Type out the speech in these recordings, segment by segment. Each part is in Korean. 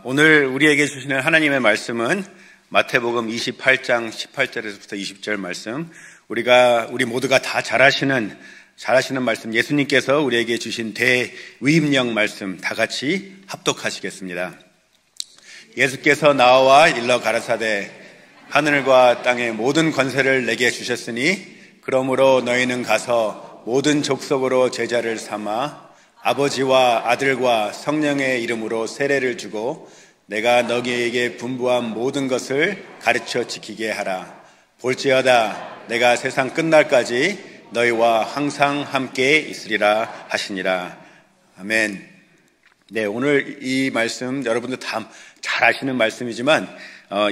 오늘 우리에게 주시는 하나님의 말씀은 마태복음 28장 18절에서부터 20절 말씀, 우리 모두가 다 잘 아시는 말씀, 예수님께서 우리에게 주신 대위임령 말씀 다 같이 합독하시겠습니다. 예수께서 나와 일러 가라사대 하늘과 땅의 모든 권세를 내게 주셨으니 그러므로 너희는 가서 모든 족속으로 제자를 삼아 아버지와 아들과 성령의 이름으로 세례를 주고 내가 너희에게 분부한 모든 것을 가르쳐 지키게 하라. 볼지어다 내가 세상 끝날까지 너희와 항상 함께 있으리라 하시니라. 아멘. 네, 오늘 이 말씀 여러분들 다 잘 아시는 말씀이지만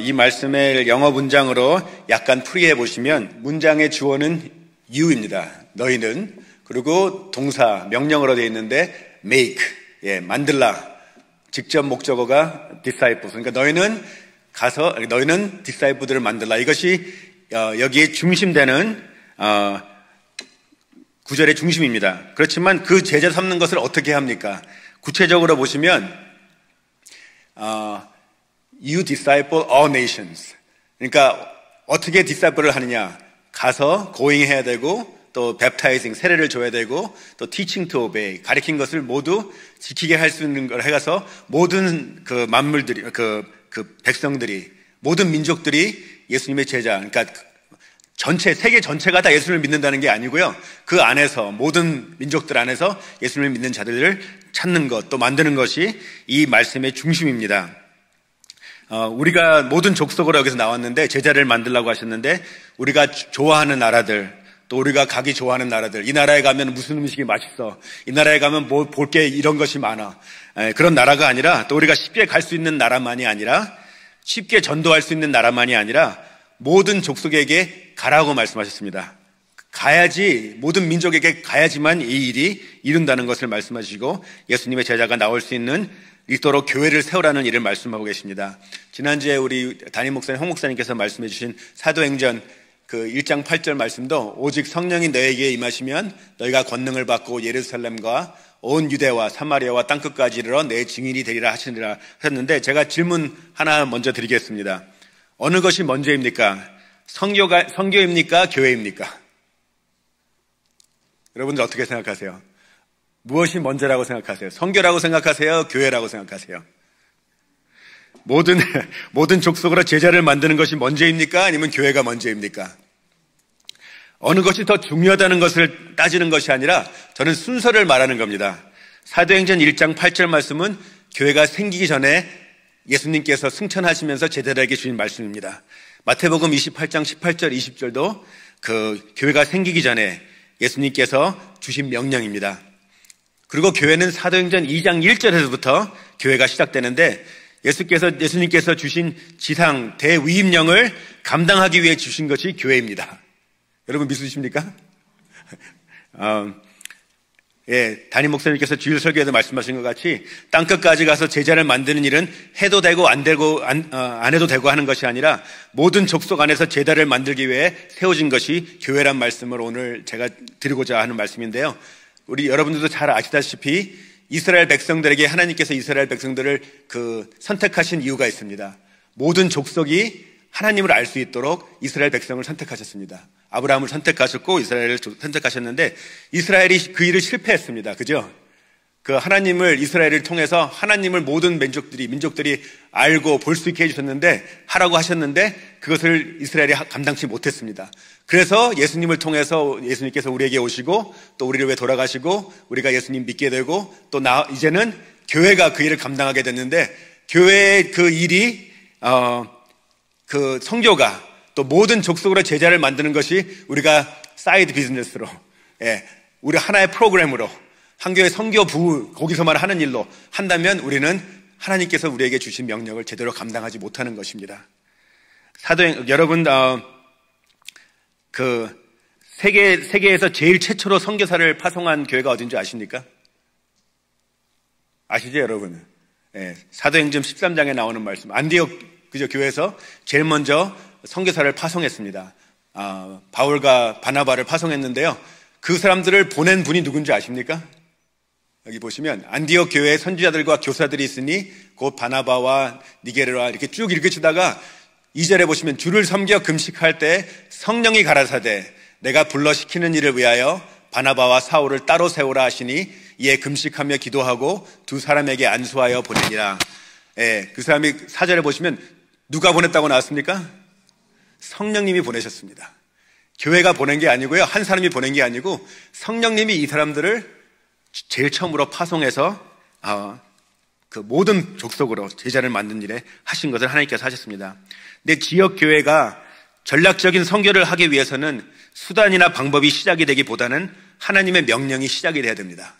이 말씀을 영어 문장으로 약간 풀이해 보시면 문장의 주어는 you입니다. 너희는. 그리고 동사 명령어로 되어 있는데 make, 만들라. 직접 목적어가 disciples. 그러니까 너희는 disciple들을 만들라. 이것이 여기에 중심되는 구절의 중심입니다. 그렇지만 그 제자 삼는 것을 어떻게 합니까? 구체적으로 보시면 you disciple all nations. 그러니까 어떻게 disciple를 하느냐? 가서 going 해야 되고 또 baptizing, 세례를 줘야 되고 또 teaching to obey, 가르친 것을 모두 지키게 할 수 있는 걸 해가서 모든 그 만물들이, 그 백성들이, 모든 민족들이 예수님의 제자, 그러니까 세계 전체가 다 예수님을 믿는다는 게 아니고요. 그 안에서, 모든 민족들 안에서 예수님을 믿는 자들을 찾는 것, 또 만드는 것이 이 말씀의 중심입니다. 우리가 모든 족속으로 여기서 나왔는데 제자를 만들라고 하셨는데 우리가 좋아하는 나라들, 또 우리가 가기 좋아하는 나라들, 이 나라에 가면 무슨 음식이 맛있어, 이 나라에 가면 뭐 볼 게 이런 것이 많아, 그런 나라가 아니라, 또 우리가 쉽게 갈 수 있는 나라만이 아니라, 쉽게 전도할 수 있는 나라만이 아니라 모든 족속에게 가라고 말씀하셨습니다. 가야지, 모든 민족에게 가야지만 이 일이 이룬다는 것을 말씀하시고 예수님의 제자가 나올 수 있도록 교회를 세우라는 일을 말씀하고 계십니다. 지난주에 우리 담임 목사님, 홍 목사님께서 말씀해 주신 사도행전 그 1장 8절 말씀도 오직 성령이 너에게 임하시면 너희가 권능을 받고 예루살렘과 온 유대와 사마리아와 땅끝까지 이르러 내 증인이 되리라 하시니라 하셨는데, 제가 질문 하나 먼저 드리겠습니다. 어느 것이 먼저입니까? 성교입니까? 교회입니까? 여러분들 어떻게 생각하세요? 무엇이 먼저라고 생각하세요? 성교라고 생각하세요? 교회라고 생각하세요? 모든 족속으로 제자를 만드는 것이 먼저입니까? 아니면 교회가 먼저입니까? 어느 것이 더 중요하다는 것을 따지는 것이 아니라 저는 순서를 말하는 겁니다. 사도행전 1장 8절 말씀은 교회가 생기기 전에 예수님께서 승천하시면서 제자들에게 주신 말씀입니다. 마태복음 28장 18절 20절도 그 교회가 생기기 전에 예수님께서 주신 명령입니다. 그리고 교회는 사도행전 2장 1절에서부터 교회가 시작되는데 예수님께서 주신 지상 대위임령을 감당하기 위해 주신 것이 교회입니다. 여러분 믿으십니까? 담임 목사님께서 주일 설교에도 말씀하신 것 같이 땅끝까지 가서 제자를 만드는 일은 해도 되고 안 해도 되고 하는 것이 아니라 모든 족속 안에서 제자를 만들기 위해 세워진 것이 교회란 말씀을 오늘 제가 드리고자 하는 말씀인데요. 우리 여러분들도 잘 아시다시피 이스라엘 백성들에게 하나님께서 이스라엘 백성들을 선택하신 이유가 있습니다. 모든 족속이 하나님을 알 수 있도록 이스라엘 백성을 선택하셨습니다. 아브라함을 선택하셨고 이스라엘을 선택하셨는데 이스라엘이 그 일을 실패했습니다. 그죠? 그 하나님을, 이스라엘을 통해서 하나님을 모든 민족들이 알고 볼 수 있게 해주셨는데, 하라고 하셨는데 그것을 이스라엘이 감당치 못했습니다. 그래서 예수님을 통해서 예수님께서 우리에게 오시고 또 우리를 위해 돌아가시고 우리가 예수님 믿게 되고 또 이제는 교회가 그 일을 감당하게 됐는데, 교회의 그 일이 그 선교가 또 모든 족속으로 제자를 만드는 것이 우리가 사이드 비즈니스로, 우리 하나의 프로그램으로 한교회 선교부 거기서만 하는 일로 한다면 우리는 하나님께서 우리에게 주신 명령을 제대로 감당하지 못하는 것입니다. 여러분, 세계에서 제일 최초로 선교사를 파송한 교회가 어딘지 아십니까? 아시죠, 여러분? 사도행전 13장에 나오는 말씀, 안디옥 교회에서 제일 먼저 선교사를 파송했습니다. 바울과 바나바를 파송했는데요. 그 사람들을 보낸 분이 누군지 아십니까? 여기 보시면 안디옥 교회에 선지자들과 교사들이 있으니 곧 바나바와 니게르와 이렇게 쭉 읽으시다가 2절에 보시면 주를 섬겨 금식할 때 성령이 가라사대 내가 불러 시키는 일을 위하여 바나바와 사울을 따로 세우라 하시니 이에 금식하며 기도하고 두 사람에게 안수하여 보내니라. 예, 그 사람이 4절에 보시면 누가 보냈다고 나왔습니까? 성령님이 보내셨습니다. 교회가 보낸 게 아니고요, 한 사람이 보낸 게 아니고 성령님이 이 사람들을 제일 처음으로 파송해서 그 모든 족속으로 제자를 만든 일에 하신 것을 하나님께서 하셨습니다. 근데 지역 교회가 전략적인 선교를 하기 위해서는 수단이나 방법이 시작이 되기보다는 하나님의 명령이 시작이 돼야 됩니다.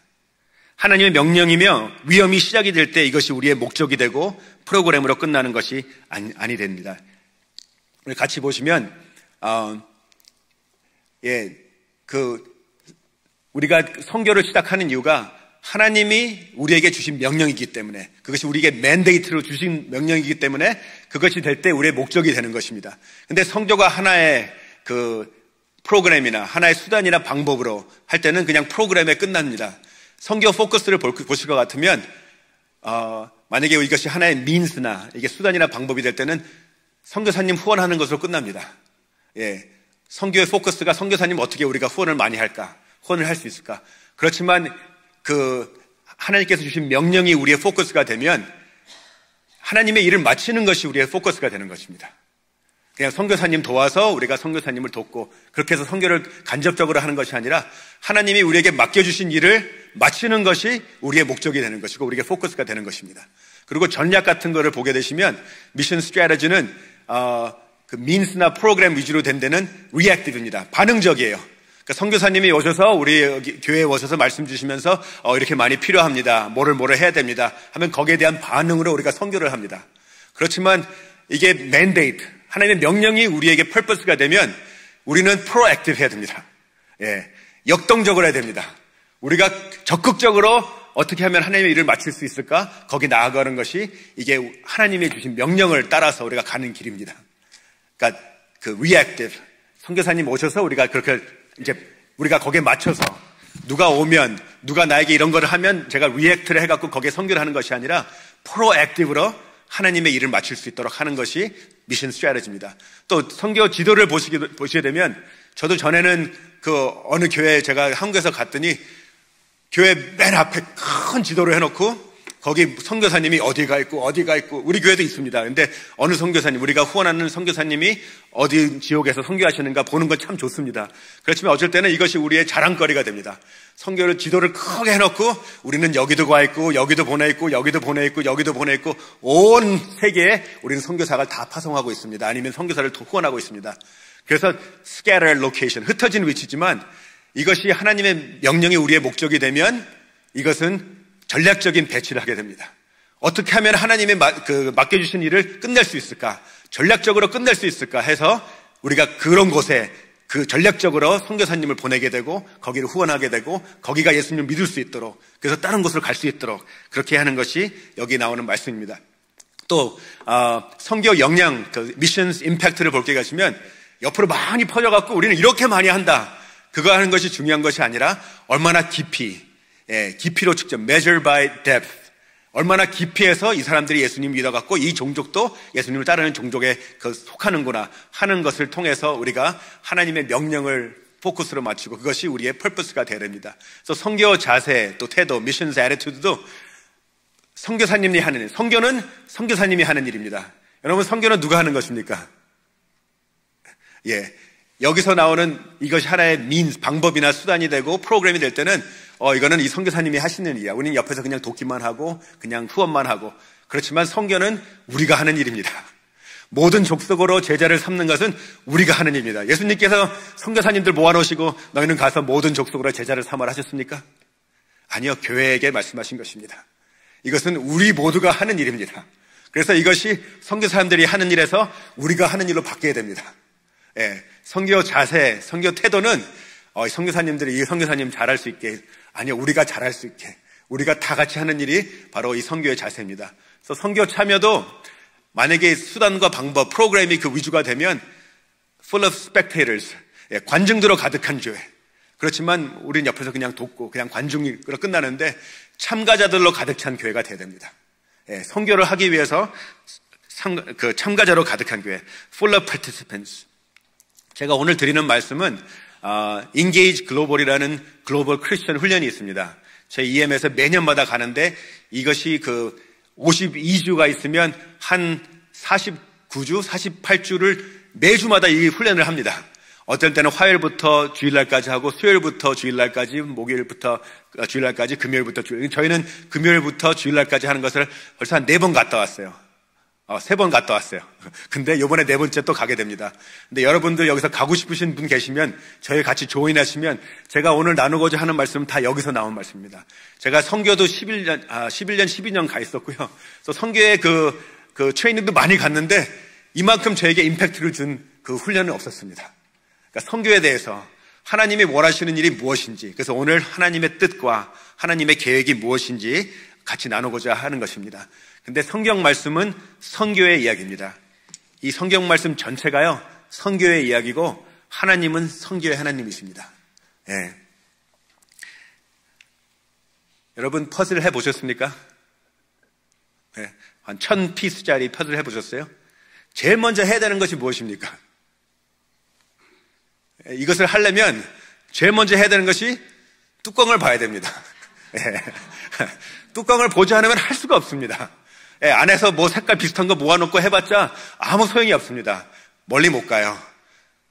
하나님의 명령이며 위험이 시작이 될 때 이것이 우리의 목적이 되고 프로그램으로 끝나는 것이 아니 됩니다. 같이 보시면 우리가 선교를 시작하는 이유가 하나님이 우리에게 주신 명령이기 때문에, 그것이 우리에게 맨데이트로 주신 명령이기 때문에 그것이 될 때 우리의 목적이 되는 것입니다. 근데 선교가 하나의 그 프로그램이나 하나의 수단이나 방법으로 할 때는 그냥 프로그램에 끝납니다. 선교 포커스를 보실 것 같으면 만약에 이것이 하나의 민스나 이게 수단이나 방법이 될 때는 선교사님 후원하는 것으로 끝납니다. 예, 선교의 포커스가 선교사님 어떻게 우리가 후원을 많이 할까, 후원을 할 수 있을까. 그렇지만 하나님께서 주신 명령이 우리의 포커스가 되면 하나님의 일을 마치는 것이 우리의 포커스가 되는 것입니다. 그냥 선교사님 도와서 우리가 선교사님을 돕고 그렇게 해서 선교를 간접적으로 하는 것이 아니라 하나님이 우리에게 맡겨주신 일을 마치는 것이 우리의 목적이 되는 것이고 우리의 포커스가 되는 것입니다. 그리고 전략 같은 거를 보게 되시면 미션 스트래티지는 그 민스나 프로그램 위주로 된 데는 리액티브입니다. 반응적이에요. 그러니까 선교사님이 오셔서 우리 여기 교회에 오셔서 말씀 주시면서 이렇게 많이 필요합니다. 뭐를 해야 됩니다. 하면 거기에 대한 반응으로 우리가 선교를 합니다. 그렇지만 이게 맨데이트, 하나님의 명령이 우리에게 퍼포스가 되면 우리는 프로액티브 해야 됩니다. 예, 역동적으로 해야 됩니다. 우리가 적극적으로 어떻게 하면 하나님의 일을 마칠 수 있을까? 거기 나아가는 것이 이게 하나님의 주신 명령을 따라서 우리가 가는 길입니다. 그러니까 그 reactive, 선교사님 오셔서 우리가 그렇게 이제 우리가 거기에 맞춰서 누가 오면 누가 나에게 이런 거를 하면 제가 react를 해갖고 거기에 선교를 하는 것이 아니라 proactive로 하나님의 일을 마칠 수 있도록 하는 것이 미션 스트래티지입니다. 또 선교 지도를 보시게 되면 저도 전에는 그 어느 교회에 제가 한국에서 갔더니 교회 맨 앞에 큰 지도를 해놓고 거기 선교사님이 어디가 있고 우리 교회도 있습니다. 근데 어느 선교사님, 우리가 후원하는 선교사님이 어디 지역에서 선교하시는가 보는 건 참 좋습니다. 그렇지만 어쩔 때는 이것이 우리의 자랑거리가 됩니다. 선교를 지도를 크게 해놓고 우리는 여기도 가 있고 여기도 보내 있고 여기도 보내 있고 여기도 보내 있고 온 세계에 우리는 선교사를 다 파송하고 있습니다. 아니면 선교사를 후원하고 있습니다. 그래서 scatter location, 흩어진 위치지만 이것이 하나님의 명령이 우리의 목적이 되면 이것은 전략적인 배치를 하게 됩니다. 어떻게 하면 하나님의 맡겨주신 일을 끝낼 수 있을까? 전략적으로 끝낼 수 있을까 해서 우리가 그런 곳에 그 전략적으로 선교사님을 보내게 되고 거기를 후원하게 되고 거기가 예수님을 믿을 수 있도록, 그래서 다른 곳으로 갈 수 있도록 그렇게 하는 것이 여기 나오는 말씀입니다. 또 선교 영향, 미션스 임팩트를 볼 게 가시면 옆으로 많이 퍼져갖고 우리는 이렇게 많이 한다, 그거 하는 것이 중요한 것이 아니라 얼마나 깊이로 측정, measure by depth, 얼마나 깊이에서 이 사람들이 예수님 믿어갖고 이 종족도 예수님을 따르는 종족에 속하는구나 하는 것을 통해서 우리가 하나님의 명령을 포커스로 맞추고 그것이 우리의 purpose가 되어야 됩니다. 그래서 선교 자세, 또 태도, missions attitude도 선교사님이 하는 일, 선교는 선교사님이 하는 일입니다. 여러분, 선교는 누가 하는 것입니까? 예, 여기서 나오는 이것이 하나의 방법이나 수단이 되고 프로그램이 될 때는 이거는 이 선교사님이 하시는 일이야. 우리는 옆에서 그냥 돕기만 하고 그냥 후원만 하고. 그렇지만 선교는 우리가 하는 일입니다. 모든 족속으로 제자를 삼는 것은 우리가 하는 일입니다. 예수님께서 선교사님들 모아놓으시고 너희는 가서 모든 족속으로 제자를 삼으라 하셨습니까? 아니요, 교회에게 말씀하신 것입니다. 이것은 우리 모두가 하는 일입니다. 그래서 이것이 선교사님들이 하는 일에서 우리가 하는 일로 바뀌어야 됩니다. 예, 선교 자세, 선교 태도는 선교사님들이 이 선교사님 잘할 수 있게, 아니요, 우리가 잘할 수 있게, 우리가 다 같이 하는 일이 바로 이 선교의 자세입니다. 그래서 선교 참여도 만약에 수단과 방법, 프로그램이 그 위주가 되면 full of spectators, 예, 관중들로 가득한 교회, 그렇지만 우리는 옆에서 그냥 돕고 그냥 관중으로 끝나는데 참가자들로 가득 찬 교회가 돼야 됩니다. 예, 선교를 하기 위해서 참가자로 가득한 교회, full of participants. 제가 오늘 드리는 말씀은 Engage Global이라는 글로벌 크리스천 훈련이 있습니다. 저희 EM에서 매년마다 가는데 이것이 52주가 있으면 한 49주, 48주를 매주마다 이 훈련을 합니다. 어떨 때는 화요일부터 주일날까지 하고 수요일부터 주일날까지, 목요일부터 주일날까지, 금요일부터 주일. 저희는 금요일부터 주일날까지 하는 것을 벌써 한 4번 갔다 왔어요. 3번 갔다 왔어요. 근데 이번에 4번째 또 가게 됩니다. 근데 여러분들 여기서 가고 싶으신 분 계시면 저희 같이 조인하시면 제가 오늘 나누고자 하는 말씀은 다 여기서 나온 말씀입니다. 제가 선교도 11년, 12년 가 있었고요. 또 선교의 그 트레이닝도 많이 갔는데 이만큼 저에게 임팩트를 준 그 훈련은 없었습니다. 그러니까 선교에 대해서 하나님이 원하시는 일이 무엇인지, 그래서 오늘 하나님의 뜻과 하나님의 계획이 무엇인지 같이 나누고자 하는 것입니다. 근데 성경 말씀은 선교의 이야기입니다. 이 성경 말씀 전체가요, 선교의 이야기고 하나님은 선교의 하나님이십니다. 예. 여러분 퍼즐 해보셨습니까? 예. 한 1000피스짜리 퍼즐 해보셨어요? 제일 먼저 해야 되는 것이 무엇입니까? 예. 이것을 하려면 제일 먼저 해야 되는 것이 뚜껑을 봐야 됩니다. 예. 뚜껑을 보지 않으면 할 수가 없습니다. 예, 안에서 뭐 색깔 비슷한 거 모아놓고 해봤자 아무 소용이 없습니다. 멀리 못 가요.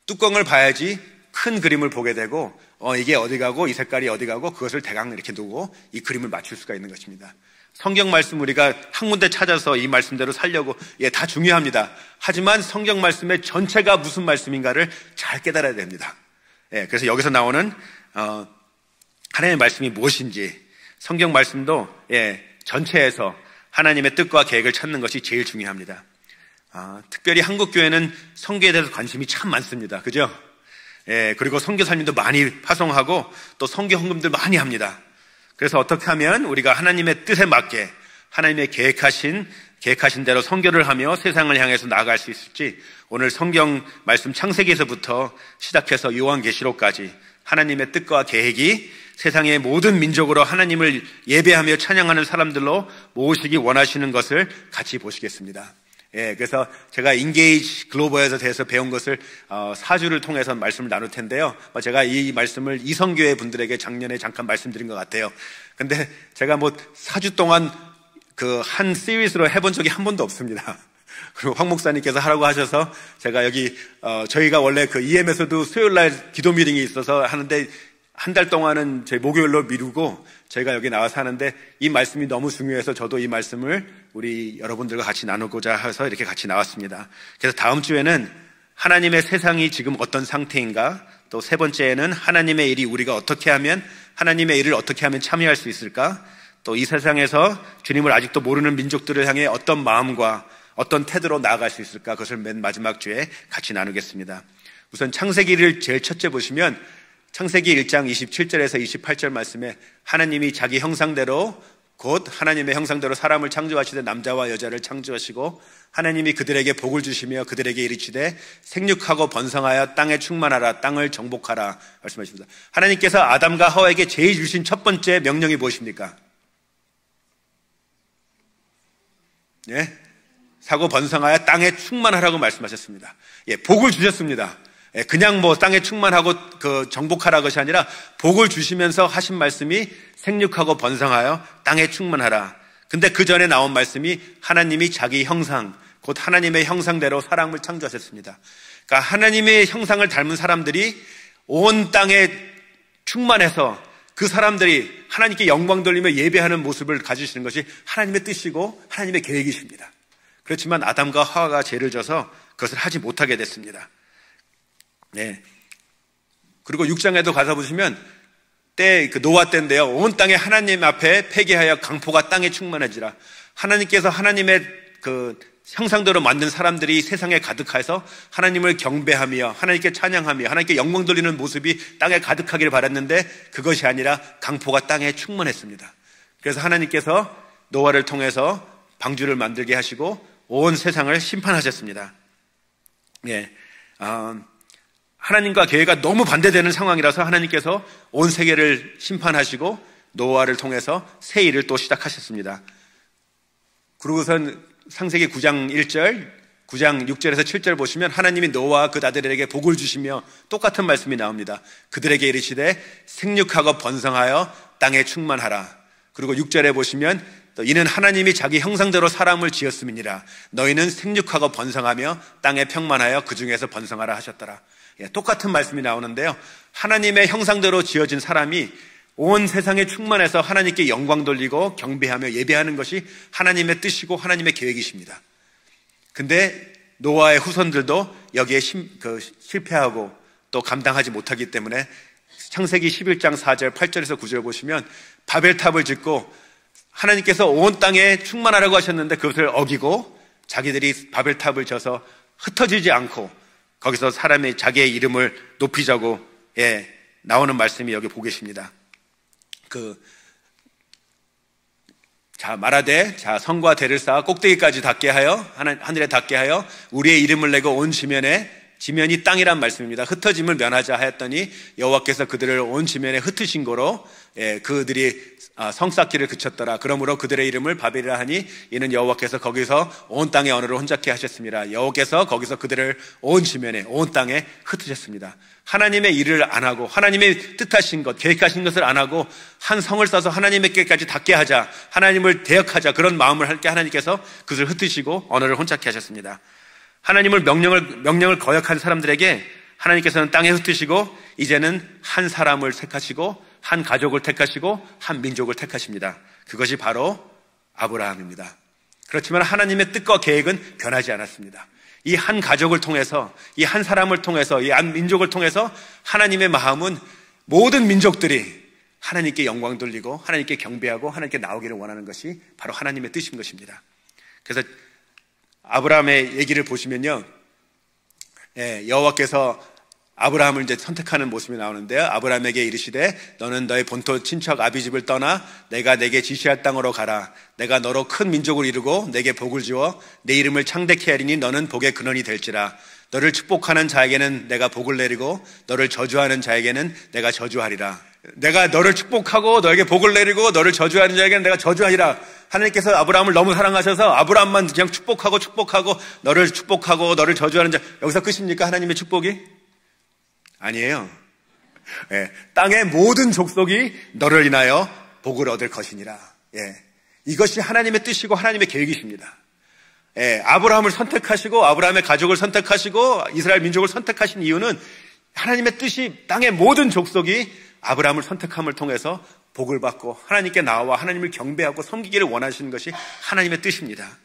뚜껑을 봐야지 큰 그림을 보게 되고 이게 어디 가고 이 색깔이 어디 가고 그것을 대강 이렇게 두고 이 그림을 맞출 수가 있는 것입니다. 성경 말씀 우리가 한 군데 찾아서 이 말씀대로 살려고 다 중요합니다. 하지만 성경 말씀의 전체가 무슨 말씀인가를 잘 깨달아야 됩니다. 예, 그래서 여기서 나오는 하나님의 말씀이 무엇인지 성경 말씀도 전체에서 하나님의 뜻과 계획을 찾는 것이 제일 중요합니다. 특별히 한국 교회는 선교에 대해서 관심이 참 많습니다. 그죠? 예, 그리고 선교 사님도 많이 파송하고 또 선교 헌금들 많이 합니다. 그래서 어떻게 하면 우리가 하나님의 뜻에 맞게 하나님의 계획하신 대로 선교를 하며 세상을 향해서 나아갈 수 있을지 오늘 성경 말씀 창세기에서부터 시작해서 요한계시록까지 하나님의 뜻과 계획이 세상의 모든 민족으로 하나님을 예배하며 찬양하는 사람들로 모으시기 원하시는 것을 같이 보시겠습니다. 예, 그래서 제가 인게이지 글로벌에서 대해서 배운 것을 4주를 통해서 말씀을 나눌 텐데요. 제가 이 말씀을 이성교회 분들에게 작년에 잠깐 말씀드린 것 같아요. 근데 제가 4주 동안 한 시리즈로 해본 적이 한 번도 없습니다. 그리고 황 목사님께서 하라고 하셔서 제가 여기 저희가 원래 EM에서도 수요일날 기도 미팅이 있어서 하는데 한 달 동안은 저희 목요일로 미루고 저희가 여기 나와서 하는데 이 말씀이 너무 중요해서 저도 이 말씀을 우리 여러분들과 같이 나누고자 해서 이렇게 같이 나왔습니다. 그래서 다음 주에는 하나님의 세상이 지금 어떤 상태인가, 또 세 번째에는 하나님의 일이 우리가 어떻게 하면 하나님의 일을 어떻게 하면 참여할 수 있을까, 또 이 세상에서 주님을 아직도 모르는 민족들을 향해 어떤 마음과 어떤 태도로 나아갈 수 있을까, 그것을 맨 마지막 주에 같이 나누겠습니다. 우선 창세기를 제일 첫째 보시면 창세기 1장 27절에서 28절 말씀에 하나님이 자기 형상대로 곧 하나님의 형상대로 사람을 창조하시되 남자와 여자를 창조하시고 하나님이 그들에게 복을 주시며 그들에게 이르시되 생육하고 번성하여 땅에 충만하라 땅을 정복하라 말씀하십니다. 하나님께서 아담과 하와에게 제일 주신 첫 번째 명령이 무엇입니까? 예? 사고 번성하여 땅에 충만하라고 말씀하셨습니다. 예, 복을 주셨습니다. 그냥 땅에 충만하고 정복하라 것이 아니라 복을 주시면서 하신 말씀이 생육하고 번성하여 땅에 충만하라. 근데 그 전에 나온 말씀이 하나님이 자기 형상, 곧 하나님의 형상대로 사람을 창조하셨습니다. 그러니까 하나님의 형상을 닮은 사람들이 온 땅에 충만해서 그 사람들이 하나님께 영광 돌리며 예배하는 모습을 가지시는 것이 하나님의 뜻이고 하나님의 계획이십니다. 그렇지만 아담과 하와가 죄를 져서 그것을 하지 못하게 됐습니다. 네. 그리고 6장에도 가서 보시면 노아 때인데요. 온 땅에 하나님 앞에 회개하여 강포가 땅에 충만해지라. 하나님께서 하나님의 형상대로 만든 사람들이 세상에 가득해서 하나님을 경배하며 하나님께 찬양하며 하나님께 영광 돌리는 모습이 땅에 가득하기를 바랐는데 그것이 아니라 강포가 땅에 충만했습니다. 그래서 하나님께서 노아를 통해서 방주를 만들게 하시고 온 세상을 심판하셨습니다. 예. 하나님과 계획가 너무 반대되는 상황이라서 하나님께서 온 세계를 심판하시고 노아를 통해서 새 일을 또 시작하셨습니다. 그러고선 창세기 9장 1절, 9장 6절에서 7절 보시면 하나님이 노아와 그 아들에게 복을 주시며 똑같은 말씀이 나옵니다. 그들에게 이르시되 생육하고 번성하여 땅에 충만하라. 그리고 6절에 보시면 또 이는 하나님이 자기 형상대로 사람을 지었음이니라. 너희는 생육하고 번성하며 땅에 평만하여 그 중에서 번성하라 하셨더라. 똑같은 말씀이 나오는데요. 하나님의 형상대로 지어진 사람이 온 세상에 충만해서 하나님께 영광 돌리고 경배하며 예배하는 것이 하나님의 뜻이고 하나님의 계획이십니다. 근데 노아의 후손들도 여기에 실패하고 또 감당하지 못하기 때문에 창세기 11장 4절 8절에서 9절 보시면 바벨탑을 짓고 하나님께서 온 땅에 충만하라고 하셨는데 그것을 어기고 자기들이 바벨탑을 져서 흩어지지 않고 거기서 사람이 자기의 이름을 높이자고 나오는 말씀이 여기 보고 계십니다. 말하되 성과 대를 쌓아 꼭대기까지 닿게 하여 하늘에 닿게 하여 우리의 이름을 내고 온 지면이 땅이란 말씀입니다. 흩어짐을 면하자 하였더니 여호와께서 그들을 온 지면에 흩으신 거로 그들이 성 쌓기를 그쳤더라. 그러므로 그들의 이름을 바벨이라 하니 이는 여호와께서 거기서 온 땅의 언어를 혼잡게 하셨습니다. 여호와께서 거기서 그들을 온 지면에 온 땅에 흩으셨습니다. 하나님의 일을 안 하고 하나님의 뜻하신 것, 계획하신 것을 안 하고 한 성을 쌓아서 하나님께까지 닿게 하자, 하나님을 대역하자 그런 마음을 할 때 하나님께서 그것을 흩으시고 언어를 혼잡게 하셨습니다. 하나님을 명령을 거역한 사람들에게 하나님께서는 땅에 흩으시고 이제는 한 사람을 택하시고 한 가족을 택하시고 한 민족을 택하십니다. 그것이 바로 아브라함입니다. 그렇지만 하나님의 뜻과 계획은 변하지 않았습니다. 이 한 가족을 통해서, 이 한 사람을 통해서, 이 한 민족을 통해서 하나님의 마음은 모든 민족들이 하나님께 영광 돌리고 하나님께 경배하고 하나님께 나오기를 원하는 것이 바로 하나님의 뜻인 것입니다. 그래서 아브라함의 얘기를 보시면요, 여호와께서 아브라함을 이제 선택하는 모습이 나오는데요. 아브라함에게 이르시되 너는 너의 본토 친척 아비집을 떠나 내가 내게 지시할 땅으로 가라. 내가 너로 큰 민족을 이루고 내게 복을 주어 내 이름을 창대케 하리니 너는 복의 근원이 될지라. 너를 축복하는 자에게는 내가 복을 내리고 너를 저주하는 자에게는 내가 저주하리라. 내가 너를 축복하고 너에게 복을 내리고 너를 저주하는 자에게는 내가 저주하리라. 하나님께서 아브라함을 너무 사랑하셔서 아브라함만 그냥 축복하고 너를 축복하고 너를 저주하는 자, 여기서 끝입니까? 하나님의 축복이? 아니에요. 땅의 모든 족속이 너를 인하여 복을 얻을 것이니라. 이것이 하나님의 뜻이고 하나님의 계획이십니다. 아브라함을 선택하시고 아브라함의 가족을 선택하시고 이스라엘 민족을 선택하신 이유는 하나님의 뜻이 땅의 모든 족속이 아브라함을 선택함을 통해서 복을 받고 하나님께 나와 하나님을 경배하고 섬기기를 원하시는 것이 하나님의 뜻입니다.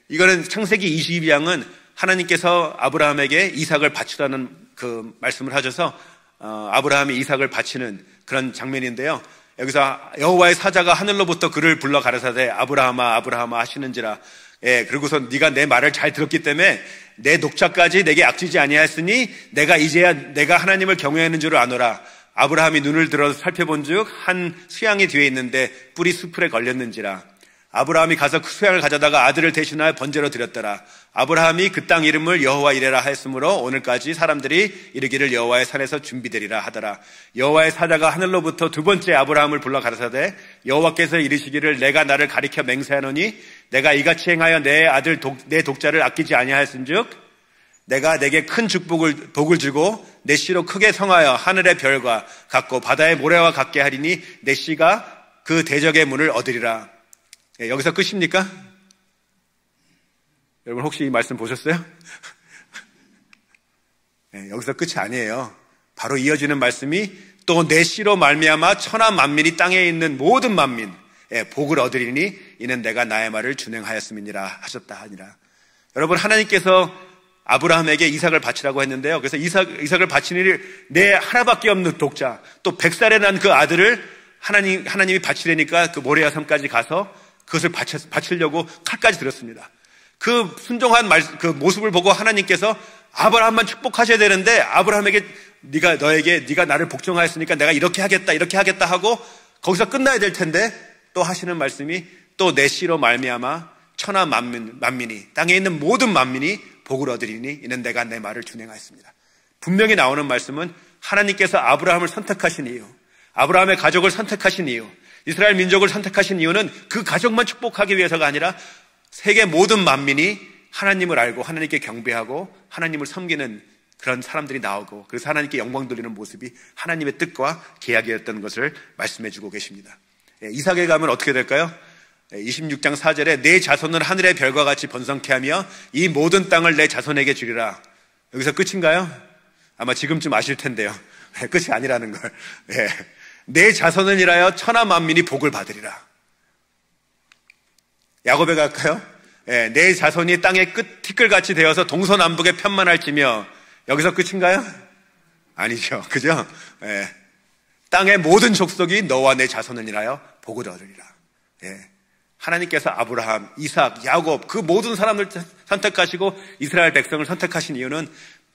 이거는 창세기 22장은 하나님께서 아브라함에게 이삭을 바치라는 그 말씀을 하셔서 아브라함이 이삭을 바치는 그런 장면인데요. 여기서 여호와의 사자가 하늘로부터 그를 불러 가라사대 아브라함아 아브라함아 하시는지라. 그리고서 네가 내 말을 잘 들었기 때문에 내 녹자까지 내게 악지지 아니하였으니 내가 이제야 내가 하나님을 경외하는 줄을 아노라. 아브라함이 눈을 들어서 살펴본즉 한 수양이 뒤에 있는데 뿔이 수풀에 걸렸는지라. 아브라함이 가서 그 수양을 가져다가 아들을 대신하여 번제로 드렸더라. 아브라함이 그 땅 이름을 여호와 이레라 하였으므로 오늘까지 사람들이 이르기를 여호와의 산에서 준비되리라 하더라. 여호와의 사자가 하늘로부터 두 번째 아브라함을 불러 가라사대 여호와께서 이르시기를 내가 나를 가리켜 맹세하노니 내가 이같이 행하여 내 아들 내 독자를 아끼지 아니하였은즉 내가 내게 큰 복을 주고 내 씨로 크게 성하여 하늘의 별과 같고 바다의 모래와 같게 하리니 내 씨가 그 대적의 문을 얻으리라. 여기서 끝입니까? 여러분 혹시 이 말씀 보셨어요? 여기서 끝이 아니에요. 바로 이어지는 말씀이 또 내 씨로 말미암아 천하 만민이 땅에 있는 모든 만민 복을 얻으리니 이는 내가 나의 말을 준행하였음이니라 하셨다 하니라. 여러분 하나님께서 아브라함에게 이삭을 바치라고 했는데요. 그래서 이삭을 바치니 내 하나밖에 없는 독자 또 100살에 난 그 아들을 하나님이 바치려니까 그 모리아 섬까지 가서 그것을 바치려고 칼까지 들었습니다. 그 순종한 그 모습을 보고 하나님께서 아브라함만 축복하셔야 되는데 아브라함에게 네가 나를 복종하였으니까 내가 이렇게 하겠다 하고 거기서 끝나야 될 텐데 또 하시는 말씀이 또 내 씨로 말미암아 천하 만민이 땅에 있는 모든 만민이 복을 얻으리니 이는 내가 내 말을 준행하였습니다. 분명히 나오는 말씀은 하나님께서 아브라함을 선택하신 이유, 아브라함의 가족을 선택하신 이유, 이스라엘 민족을 선택하신 이유는 그 가족만 축복하기 위해서가 아니라 세계 모든 만민이 하나님을 알고 하나님께 경배하고 하나님을 섬기는 그런 사람들이 나오고 그래서 하나님께 영광 돌리는 모습이 하나님의 뜻과 계약이었던 것을 말씀해 주고 계십니다. 이삭에 가면 어떻게 될까요? 26장 4절에 내 자손은 하늘의 별과 같이 번성케 하며 이 모든 땅을 내 자손에게 주리라. 여기서 끝인가요? 아마 지금쯤 아실 텐데요. 끝이 아니라는 걸. 내 자손을 인하여 천하 만민이 복을 받으리라. 야곱에 갈까요? 내 자손이 땅의 끝 티끌같이 되어서 동서남북에 편만할지며. 여기서 끝인가요? 아니죠. 그죠? 땅의 모든 족속이 너와 내 자손을 인하여 복을 얻으리라. 하나님께서 아브라함, 이삭, 야곱 그 모든 사람을 선택하시고 이스라엘 백성을 선택하신 이유는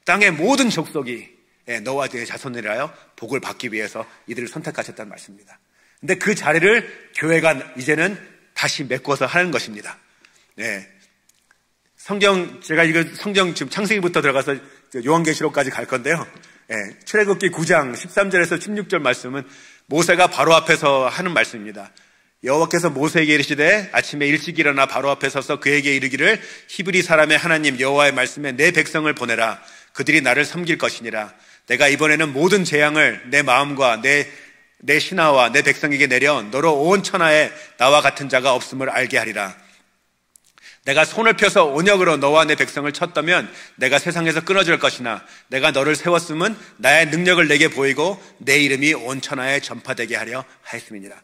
땅의 모든 족속이 너와 내 자손을 인하여 복을 받기 위해서 이들을 선택하셨다는 말씀입니다. 근데 그 자리를 교회가 이제는 다시 메꿔서 하는 것입니다. 제가 이거 성경 지금 창세기부터 들어가서 요한계시록까지 갈 건데요. 출애굽기 9장 13절에서 16절 말씀은 모세가 바로 앞에서 하는 말씀입니다. 여호와께서 모세에게 이르시되 아침에 일찍 일어나 바로 앞에 서서 그에게 이르기를 히브리 사람의 하나님 여호와의 말씀에 내 백성을 보내라. 그들이 나를 섬길 것이니라. 내가 이번에는 모든 재앙을 내 마음과 내 신하와 내 백성에게 내려 너로 온 천하에 나와 같은 자가 없음을 알게 하리라. 내가 손을 펴서 온역으로 너와 내 백성을 쳤다면 내가 세상에서 끊어질 것이나 내가 너를 세웠음은 나의 능력을 내게 보이고 내 이름이 온 천하에 전파되게 하려 하였음이니라.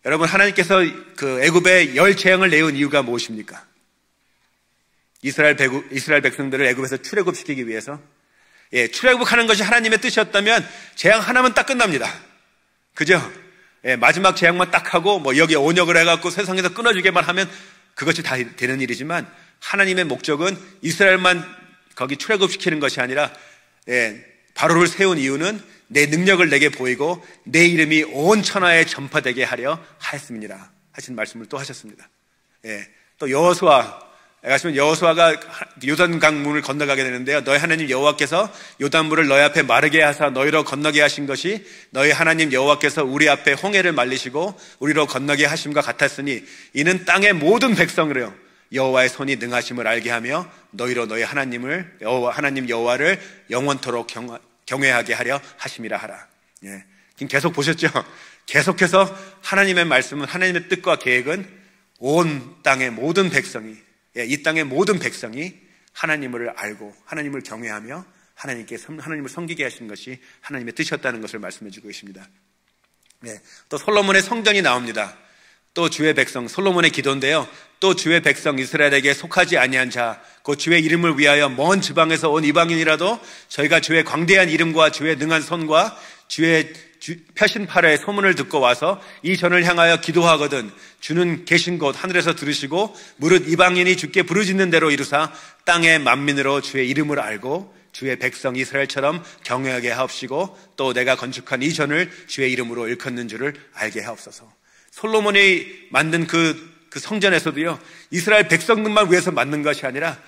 여러분, 하나님께서 그 애굽에 열 재앙을 내온 이유가 무엇입니까? 이스라엘 백성들을 애굽에서 출애굽시키기 위해서. 출애굽하는 것이 하나님의 뜻이었다면 재앙 하나면 딱 끝납니다. 그죠? 마지막 재앙만 딱 하고 여기에 온역을 해갖고 세상에서 끊어지게만 하면 그것이 다 되는 일이지만 하나님의 목적은 이스라엘만 거기 출애굽시키는 것이 아니라 바로를 세운 이유는 내 능력을 내게 보이고 내 이름이 온 천하에 전파되게 하려 하였습니다. 하신 말씀을 또 하셨습니다. 또 여호수아가 요단강 문을 건너가게 되는데요. 너희 하나님 여호와께서 요단물을 너희 앞에 마르게 하사 너희로 건너게 하신 것이 너희 하나님 여호와께서 우리 앞에 홍해를 말리시고 우리로 건너게 하심과 같았으니 이는 땅의 모든 백성으로 여호와의 손이 능하심을 알게 하며 너희로 너희 하나님 여호와를 영원토록 경외하게 하려 하심이라 하라. 지금 계속 보셨죠? 계속해서 하나님의 말씀은 하나님의 뜻과 계획은 온 땅의 모든 백성이 이 땅의 모든 백성이 하나님을 알고 하나님을 경외하며 하나님을 섬기게 하신 것이 하나님의 뜻이었다는 것을 말씀해 주고 계십니다. 또 솔로몬의 성전이 나옵니다. 또 주의 백성, 솔로몬의 기도인데요. 또 주의 백성 이스라엘에게 속하지 아니한 자, 곧 주의 이름을 위하여 먼 지방에서 온 이방인이라도 저희가 주의 광대한 이름과 주의 능한 손과 주의 표신팔의 소문을 듣고 와서 이 전을 향하여 기도하거든 주는 계신 곳 하늘에서 들으시고 무릇 이방인이 주께 부르짖는 대로 이루사 땅의 만민으로 주의 이름을 알고 주의 백성 이스라엘처럼 경외하게 하옵시고 또 내가 건축한 이 전을 주의 이름으로 일컫는 줄을 알게 하옵소서. 솔로몬이 만든 그 성전에서도요, 이스라엘 백성들만 위해서 만든 것이 아니라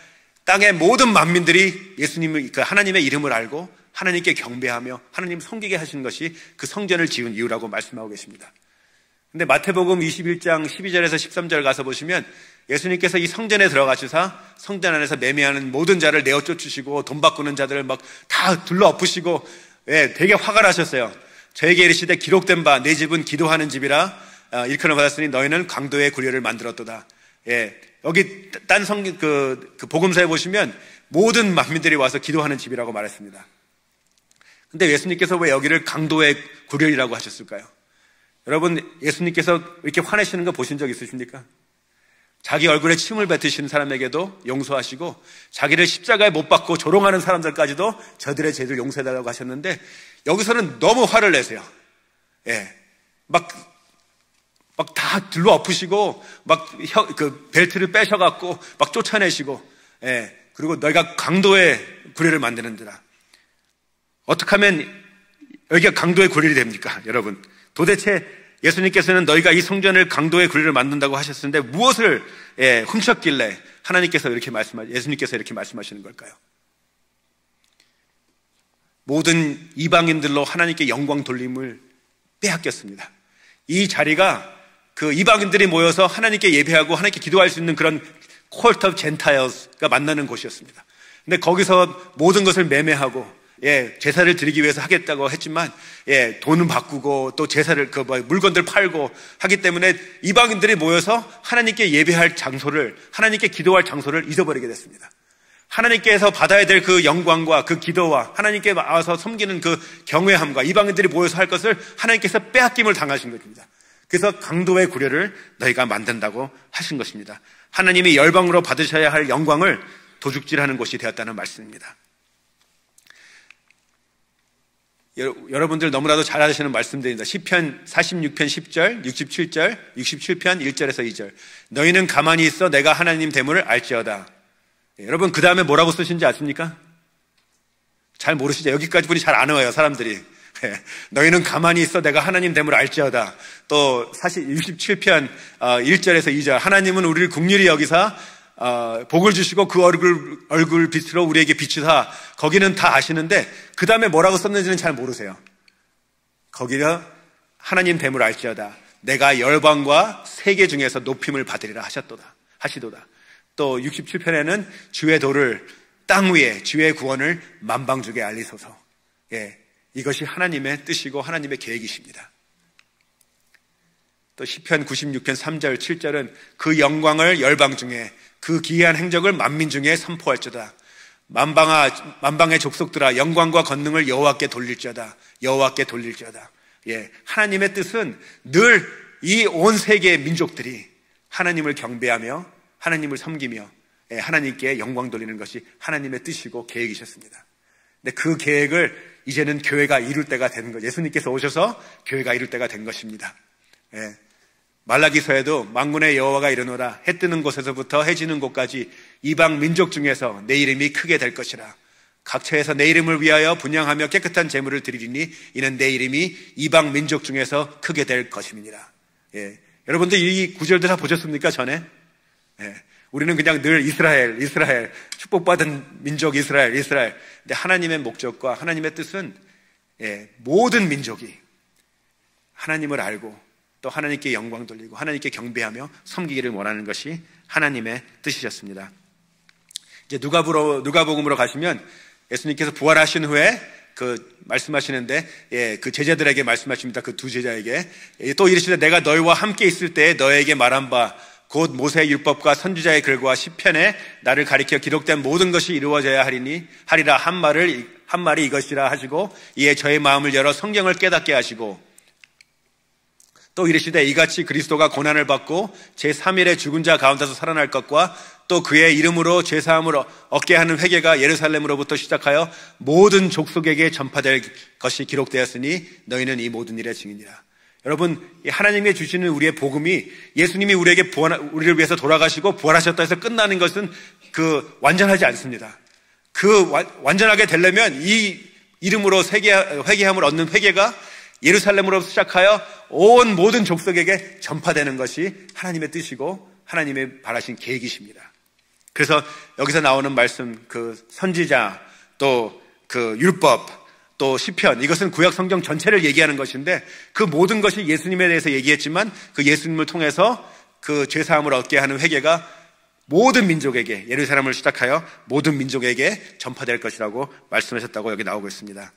땅의 모든 만민들이 하나님의 이름을 알고 하나님께 경배하며 하나님 섬기게 하신 것이 그 성전을 지은 이유라고 말씀하고 계십니다. 근데 마태복음 21장 12절에서 13절 가서 보시면 예수님께서 이 성전에 들어가시사 성전 안에서 매매하는 모든 자를 내어 쫓으시고 돈 바꾸는 자들을 막 다 둘러 엎으시고 되게 화가 나셨어요. 저에게 이르시되 기록된 바 내 집은 기도하는 집이라 일컬음을 받았으니 너희는 강도의 구려를 만들었도다. 여기 딴 그 복음서에 보시면 모든 만민들이 와서 기도하는 집이라고 말했습니다. 근데 예수님께서 왜 여기를 강도의 구려이라고 하셨을까요? 여러분, 예수님께서 이렇게 화내시는 거 보신 적 있으십니까? 자기 얼굴에 침을 뱉으시는 사람에게도 용서하시고 자기를 십자가에 못 박고 조롱하는 사람들까지도 저들의 죄를 용서해달라고 하셨는데 여기서는 너무 화를 내세요. 막 다 들러 엎으시고 그 벨트를 빼셔갖고 막 쫓아내시고 그리고 너희가 강도의 구례를 만드는지라. 어떻게 하면 여기가 강도의 구례이 됩니까? 여러분, 도대체 예수님께서는 너희가 이 성전을 강도의 구리를 만든다고 하셨는데 무엇을 훔쳤길래 예수님께서 이렇게 말씀하시는 걸까요? 모든 이방인들로 하나님께 영광 돌림을 빼앗겼습니다. 이 자리가 그 이방인들이 모여서 하나님께 예배하고 하나님께 기도할 수 있는 그런 Court of Gentiles,가 만나는 곳이었습니다. 근데 거기서 모든 것을 매매하고 제사를 드리기 위해서 하겠다고 했지만 돈은 바꾸고 또 제사를 물건들 팔고 하기 때문에 이방인들이 모여서 하나님께 예배할 장소를, 하나님께 기도할 장소를 잊어버리게 됐습니다. 하나님께서 받아야 될 그 영광과 그 기도와 하나님께 와서 섬기는 그 경외함과 이방인들이 모여서 할 것을 하나님께서 빼앗김을 당하신 것입니다. 그래서 강도의 구려를 너희가 만든다고 하신 것입니다. 하나님이 열방으로 받으셔야 할 영광을 도둑질하는 곳이 되었다는 말씀입니다. 여러분들 너무나도 잘 아시는 말씀들입니다. 시편 46편 10절, 67절, 67편 1절에서 2절. 너희는 가만히 있어 내가 하나님 됨을 알지어다. 여러분 그 다음에 뭐라고 쓰신지 아십니까? 잘 모르시죠? 여기까지 분이 잘 안 외워요, 사람들이. 너희는 가만히 있어 내가 하나님 됨을 알지어다. 또 67편 1절에서 2절. 하나님은 우리를 긍휼히 여기사 복을 주시고 그 얼굴 빛으로 우리에게 비추사. 거기는 다 아시는데 그 다음에 뭐라고 썼는지는 잘 모르세요. 거기가 하나님 됨을 알지어다. 내가 열방과 세계 중에서 높임을 받으리라 하시도다. 또 67편에는 주의 도를 땅 위에 주의 구원을 만방주게 알리소서. 이것이 하나님의 뜻이고 하나님의 계획이십니다. 또 시편 96편 3절 7절은 그 영광을 열방 중에 그 기이한 행적을 만민 중에 선포할지어다. 만방의 족속들아 영광과 권능을 여호와께 돌릴지어다. 하나님의 뜻은 늘 이 온 세계의 민족들이 하나님을 경배하며 하나님을 섬기며 하나님께 영광 돌리는 것이 하나님의 뜻이고 계획이셨습니다. 근데 그 계획을 이제는 교회가 이룰 때가 되는 거예요. 예수님께서 오셔서 교회가 이룰 때가 된 것입니다. 말라기서에도 만군의 여호와가 이르노라 해 뜨는 곳에서부터 해 지는 곳까지 이방 민족 중에서 내 이름이 크게 될 것이라. 각처에서 내 이름을 위하여 분향하며 깨끗한 제물을 드리리니 이는 내 이름이 이방 민족 중에서 크게 될 것임이니라. 여러분들 이 구절들 다 보셨습니까? 전에? 우리는 그냥 늘 이스라엘 축복받은 민족 이스라엘. 근데 하나님의 목적과 하나님의 뜻은 모든 민족이 하나님을 알고 또 하나님께 영광 돌리고 하나님께 경배하며 섬기기를 원하는 것이 하나님의 뜻이셨습니다. 이제 누가복음으로 가시면 예수님께서 부활하신 후에 말씀하시는데 그 제자들에게 말씀하십니다. 그 두 제자에게 또 이르시되 내가 너희와 함께 있을 때에 너에게 말한 바 곧 모세의 율법과 선지자의 글과 시편에 나를 가리켜 기록된 모든 것이 이루어져야 하리라 한 말이 이것이라 하시고 이에 저의 마음을 열어 성경을 깨닫게 하시고 또 이르시되 이같이 그리스도가 고난을 받고 제3일에 죽은 자 가운데서 살아날 것과 또 그의 이름으로 죄사함을 얻게 하는 회개가 예루살렘으로부터 시작하여 모든 족속에게 전파될 것이 기록되었으니 너희는 이 모든 일의 증인이라. 여러분, 하나님이 주시는 우리의 복음이 예수님이 우리를 위해서 돌아가시고 부활하셨다 해서 끝나는 것은 완전하지 않습니다. 완전하게 되려면 이 이름으로 회개함을 얻는 회개가 예루살렘으로부터 시작하여 온 모든 족속에게 전파되는 것이 하나님의 뜻이고 하나님의 바라신 계획이십니다. 그래서 여기서 나오는 말씀, 선지자, 또 율법, 또 시편, 이것은 구약 성경 전체를 얘기하는 것인데 그 모든 것이 예수님에 대해서 얘기했지만 그 예수님을 통해서 그 죄사함을 얻게 하는 회개가 모든 민족에게, 예루살렘을 시작하여 모든 민족에게 전파될 것이라고 말씀하셨다고 여기 나오고 있습니다.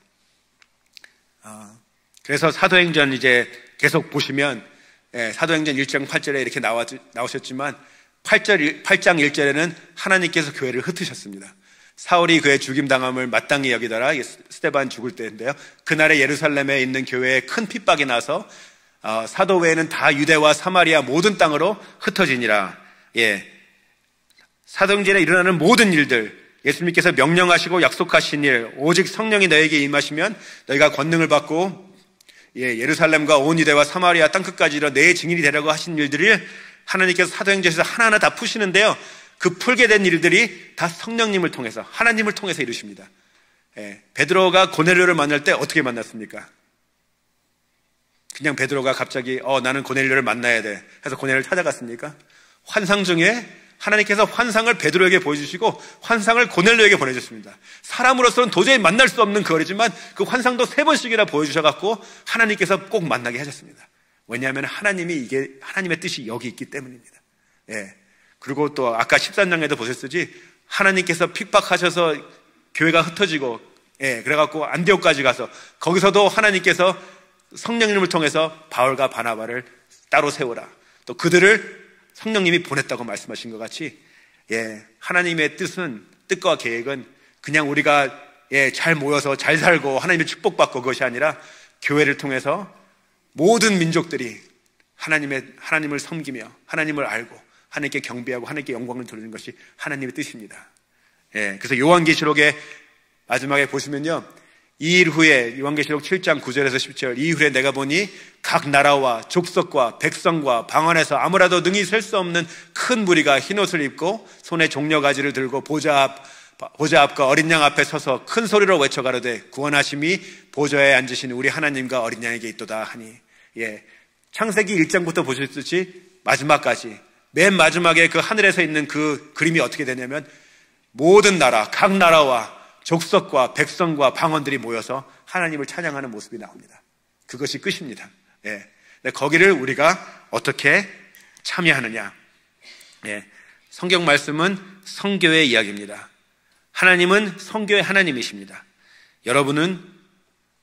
그래서 사도행전 이제 계속 보시면 사도행전 1장 8절에 이렇게 나오셨지만 8장 1절에는 하나님께서 교회를 흩으셨습니다. 사울이 그의 죽임당함을 마땅히 여기더라. 스데반 죽을 때인데요. 그날에 예루살렘에 있는 교회에 큰 핍박이 나서 사도 외에는 다 유대와 사마리아 모든 땅으로 흩어지니라. 사도행전에 일어나는 모든 일들, 예수님께서 명령하시고 약속하신 일, 오직 성령이 너에게 임하시면 너희가 권능을 받고 예루살렘과 온 유대와 사마리아 땅끝까지 이르러 내 증인이 되라고 하신 일들을 하나님께서 사도행전에서 하나하나 다 푸시는데요. 그 풀게 된 일들이 다 성령님을 통해서, 하나님을 통해서 이루십니다. 베드로가 고넬료를 만날 때 어떻게 만났습니까? 그냥 베드로가 갑자기 나는 고넬료를 만나야 돼 해서 고넬료를 찾아갔습니까? 환상 중에 하나님께서 환상을 베드로에게 보여주시고 환상을 고넬료에게 보내줬습니다. 사람으로서는 도저히 만날 수 없는 거리지만 그 환상도 3번씩이나 보여주셔갖고 하나님께서 꼭 만나게 하셨습니다. 왜냐하면 하나님의 뜻이 여기 있기 때문입니다. 예. 그리고 또 아까 13장에도 보셨듯이 하나님께서 핍박하셔서 교회가 흩어지고, 예, 그래갖고 안디옥까지 가서 거기서도 하나님께서 성령님을 통해서 바울과 바나바를 따로 세우라. 또 그들을 성령님이 보냈다고 말씀하신 것 같이, 예, 하나님의 뜻과 계획은 그냥 우리가 잘 모여서 잘 살고 하나님의 축복받고 그것이 아니라 교회를 통해서 모든 민족들이 하나님을 섬기며 하나님을 알고 하나님께 경배하고 하나님께 영광을 돌리는 것이 하나님의 뜻입니다. 예, 그래서 요한계시록의 마지막에 보시면요, 이 일 후에 요한계시록 7장 9절에서 10절 이 후에 내가 보니 각 나라와 족속과 백성과 방언에서 아무라도 능히 셀 수 없는 큰 무리가 흰옷을 입고 손에 종려가지를 들고 보좌 앞과 어린 양 앞에 서서 큰 소리로 외쳐 가로되 구원하심이 보좌에 앉으신 우리 하나님과 어린 양에게 있도다 하니, 예, 창세기 1장부터 보셨듯이 마지막까지 맨 마지막에 그 하늘에서 있는 그 그림이 어떻게 되냐면 모든 나라, 각 나라와 족속과 백성과 방언들이 모여서 하나님을 찬양하는 모습이 나옵니다. 그것이 끝입니다. 예. 거기를 우리가 어떻게 참여하느냐? 예. 성경 말씀은 성교의 이야기입니다. 하나님은 성교의 하나님이십니다. 여러분은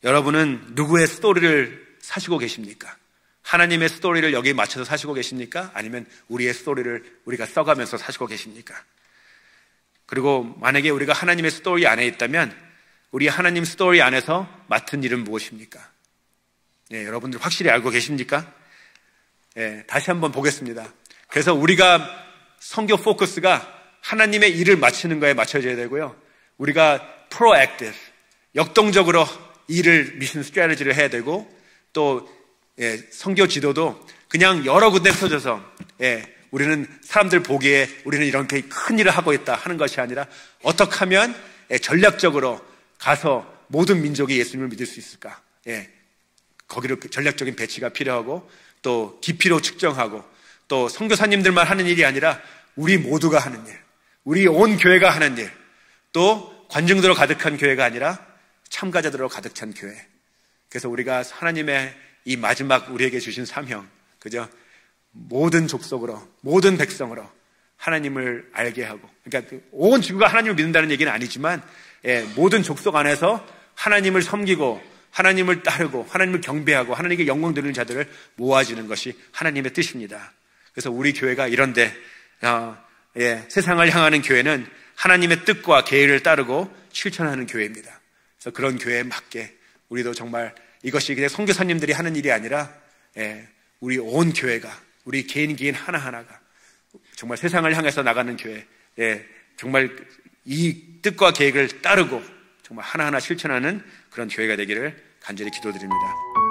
누구의 스토리를 사시고 계십니까? 하나님의 스토리를 여기에 맞춰서 사시고 계십니까? 아니면 우리의 스토리를 우리가 써가면서 사시고 계십니까? 그리고 만약에 우리가 하나님의 스토리 안에 있다면 우리 하나님 스토리 안에서 맡은 일은 무엇입니까? 예, 여러분들 확실히 알고 계십니까? 예, 다시 한번 보겠습니다. 그래서 우리가 성교 포커스가 하나님의 일을 마치는 거에 맞춰져야 되고요. 우리가 proactive, 역동적으로 일을, 미션 스트래티지를 해야 되고, 또 예, 성교 지도도 그냥 여러 군데 펴져서, 예, 우리는 사람들 보기에 우리는 이렇게 큰 일을 하고 있다 하는 것이 아니라 어떻게 하면 전략적으로 가서 모든 민족이 예수님을 믿을 수 있을까? 예, 거기로 전략적인 배치가 필요하고 또 깊이로 측정하고 또 선교사님들만 하는 일이 아니라 우리 모두가 하는 일, 우리 온 교회가 하는 일, 또 관중들로 가득한 교회가 아니라 참가자들로 가득 찬 교회. 그래서 우리가 하나님의 이 마지막 우리에게 주신 사명, 그죠? 모든 족속으로, 모든 백성으로 하나님을 알게 하고, 그러니까 온 지구가 하나님을 믿는다는 얘기는 아니지만, 예, 모든 족속 안에서 하나님을 섬기고 하나님을 따르고 하나님을 경배하고 하나님께 영광 드리는 자들을 모아주는 것이 하나님의 뜻입니다. 그래서 우리 교회가 이런데 예, 세상을 향하는 교회는 하나님의 뜻과 계획을 따르고 실천하는 교회입니다. 그래서 그런 교회에 맞게 우리도 정말 이것이 그냥 선교사님들이 하는 일이 아니라, 예, 우리 온 교회가, 우리 개인 하나하나가 정말 세상을 향해서 나가는 교회, 예, 정말 이 뜻과 계획을 따르고 정말 하나하나 실천하는 그런 교회가 되기를 간절히 기도드립니다.